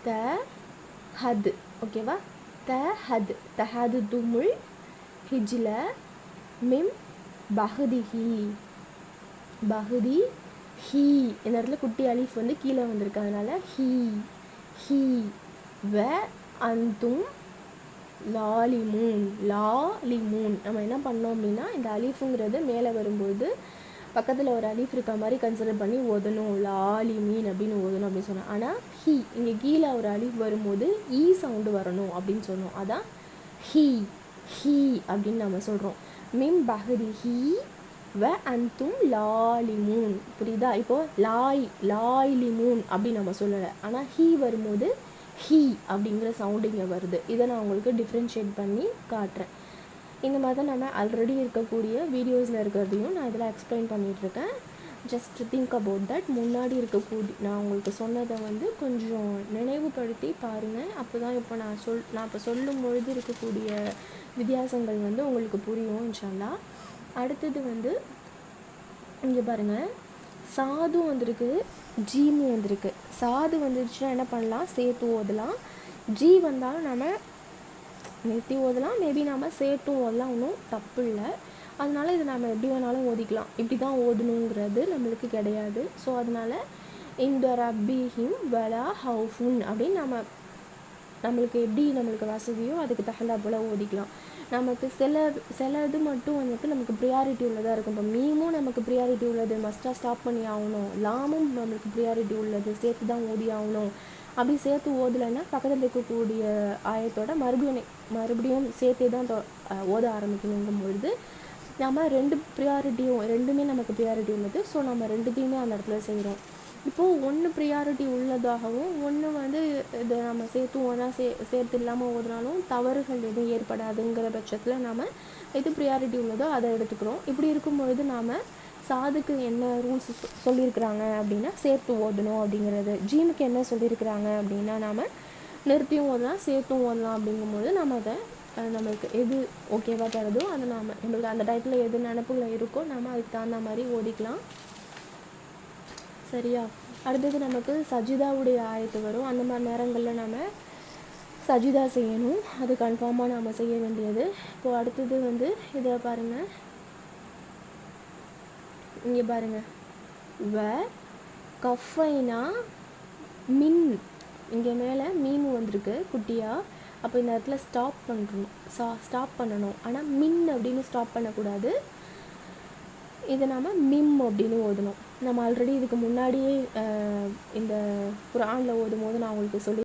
த ஹது. ஓகேவா? த ஹது, தஹது துமுல் ஹிஜ்ல மிம் பஹதிஹி. பஹதி ஹீ, இந்த இடத்துல குட்டி அலிஃப் வந்து கீழே வந்திருக்கு, அதனால ஹீ. ஹீ வ அந்தும் லாலிமூன். லாலிமூன் நம்ம என்ன பண்ணோம் அப்படின்னா, இந்த அலிஃபுங்கிறது மேலே வரும்போது பக்கத்தில் ஒரு அலிஃப் இருக்க மாதிரி கன்சிடர் பண்ணி ஓதணும். லாலிமீன் அப்படின்னு ஓதணும் அப்படின்னு சொன்னோம். ஆனால் ஹீ, இங்கே கீழே ஒரு அலிஃப் வரும்போது ஈ சவுண்டு வரணும் அப்படின்னு சொன்னோம். அதான் ஹீ. ஹீ அப்படின்னு நம்ம சொல்கிறோம். மிம் பஹதி ஹீ வ அந்தும் லாலிமூன். புரியுதா? இப்போது லாய்லிமூன் அப்படின்னு நம்ம சொல்லலை, ஆனால் ஹீ வரும்போது ஹீ அப்படிங்கிற சவுண்டு இங்கே வருது. இதை நான் உங்களுக்கு டிஃப்ரென்ஷியேட் பண்ணி காட்டுறேன். இந்த மாதிரி தான் நம்ம ஆல்ரெடி இருக்கக்கூடிய வீடியோஸில் இருக்கிறதையும் நான் இதில் எக்ஸ்பிளைன் பண்ணிகிட்ருக்கேன். Just think about that. முன்னாடி இருக்கக்கூடிய நான் உங்களுக்கு சொன்னதை வந்து கொஞ்சம் நினைவுபடுத்தி பாருங்கள். அப்போ தான் இப்போ நான் இப்போ சொல்லும் பொழுது இருக்கக்கூடிய வித்தியாசங்கள் வந்து உங்களுக்கு புரியும் இன்ஷா அல்லாஹ். அடுத்தது வந்து இங்கே பாருங்கள், சாது வந்திருக்கு, ஜீமு வந்திருக்கு. சாது வந்துருச்சுன்னா என்ன பண்ணலாம், சேர்த்து ஓதலாம். ஜி வந்தாலும் நம்ம நிறுத்தி ஓதலாம், மேபி நம்ம சேர்த்தும் ஓதலாம், ஒன்றும் தப்பு இல்லை. அதனால இதை நம்ம எப்படி வேணாலும் ஓதிக்கலாம். இப்படி தான் ஓதணுங்கிறது நம்மளுக்கு கிடையாது. ஸோ அதனால் இந்த ரப்பிஹிம் வலா ஹவுஃபுன் அப்படின்னு நம்மளுக்கு எப்படி நம்மளுக்கு வசதியோ அதுக்கு தகுந்தா போல் ஓதிக்கலாம். நமக்கு சில இது மட்டும் வந்துட்டு நமக்கு ப்ரியாரிட்டி உள்ளதாக இருக்கும். இப்போ மீமும் நமக்கு ப்ரியாரிட்டி உள்ளது, மஸ்ட்டாக ஸ்டாப் பண்ணி ஆகணும். லாமும் நம்மளுக்கு ப்ரியாரிட்டி உள்ளது, சேர்த்து தான் ஓதி ஆகணும். அப்படி சேர்த்து ஓதலைன்னா பக்கத்தில் இருக்கக்கூடிய ஆயத்தோட மறுபடியும் சேர்த்தே தான் ஓத ஆரம்பிக்கணுங்கும் பொழுது நம்ம ரெண்டுமே நமக்கு ப்ரியாரிட்டி உள்ளது. ஸோ நம்ம ரெண்டுத்தையுமே அந்த இடத்துல செய்கிறோம். இப்போது ஒன்று ப்ரியாரிட்டி உள்ளதாகவும் ஒன்று வந்து இதை நம்ம சேர்த்து இல்லாமல் ஓதுனாலும் தவறுகள் எதுவும் ஏற்படாதுங்கிற பட்சத்தில் நாம் எது ப்ரியாரிட்டி உள்ளதோ அதை எடுத்துக்கிறோம். இப்படி இருக்கும்பொழுது நாம் சாதுக்கு என்ன ரூல்ஸ் சொல்லியிருக்கிறாங்க அப்படின்னா சேர்த்து ஓதணும் அப்படிங்கிறது. ஜீமுக்கு என்ன சொல்லியிருக்கிறாங்க அப்படின்னா நாம் நிறுத்தியும் ஓதலாம் சேர்த்தும் ஓதலாம். அப்படிங்கும்போது நம்ம அதை நம்மளுக்கு எது ஓகேவாக தருதோ அதை நம்மளுக்கு அந்த டயத்தில் எது நினப்புல இருக்கோ நம்ம அதுக்கு தகுந்த மாதிரி ஓதிக்கலாம். சரியா? அடுத்தது நமக்கு சஜிதாவுடைய ஆயத்து வரும். அந்த மாதிரி நேரங்களில் நம்ம சஜிதா செய்யணும். அது கன்ஃபார்மாக நம்ம செய்ய வேண்டியது. இப்போது அடுத்தது வந்து இதை பாருங்கள், இங்கே பாருங்கள், வ கஃபைனா மின், இங்கே மேலே மீமு வந்திருக்கு குட்டியாக. அப்போ இந்த இடத்துல ஸ்டாப் பண்ணணும். ஆனால் மின் அப்படின்னு ஸ்டாப் பண்ணக்கூடாது. இதை நாம் மிம் அப்படின்னு ஓதணும். நம்ம ஆல்ரெடி இதுக்கு முன்னாடியே இந்த குர்ஆனில் ஓதும் போது நான் உங்களுக்கு சொல்லி